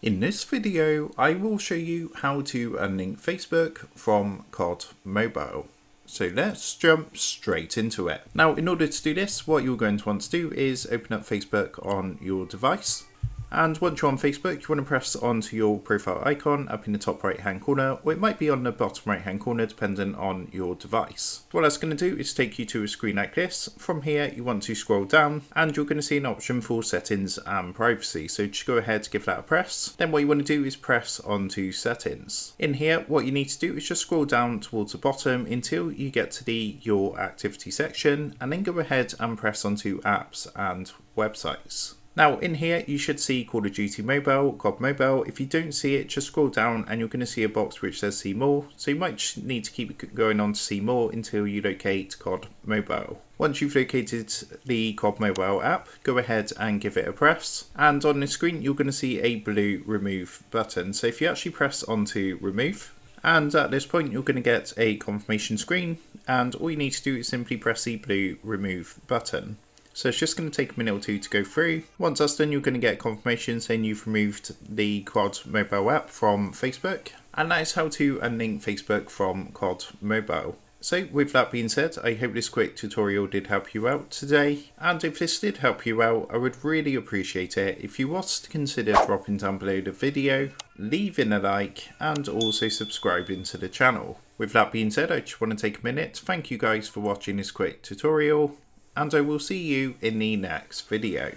In this video, I will show you how to unlink Facebook from COD Mobile. So let's jump straight into it. Now, in order to do this, what you're going to want to do is open up Facebook on your device. And once you're on Facebook, you want to press onto your profile icon up in the top right hand corner, or it might be on the bottom right hand corner depending on your device. What that's going to do is take you to a screen like this. From here, you want to scroll down and you're going to see an option for settings and privacy. So just go ahead, give that a press. Then what you want to do is press onto settings. In here, what you need to do is just scroll down towards the bottom until you get to the your activity section, and then go ahead and press onto apps and websites. Now in here you should see Call of Duty Mobile, COD Mobile. If you don't see it, just scroll down and you're going to see a box which says see more. So you might just need to keep going on to see more until you locate COD Mobile. Once you've located the COD Mobile app, go ahead and give it a press. And on the screen you're going to see a blue remove button. So if you actually press onto remove, and at this point you're going to get a confirmation screen, and all you need to do is simply press the blue remove button. So it's just going to take a minute or two to go through. Once that's done, you're going to get confirmation saying you've removed the COD Mobile app from Facebook. And that is how to unlink Facebook from COD Mobile. So with that being said, I hope this quick tutorial did help you out today. And if this did help you out, I would really appreciate it if you was to consider dropping down below the video, leaving a like, and also subscribing to the channel. With that being said, I just want to take a minute to thank you guys for watching this quick tutorial, and I will see you in the next video.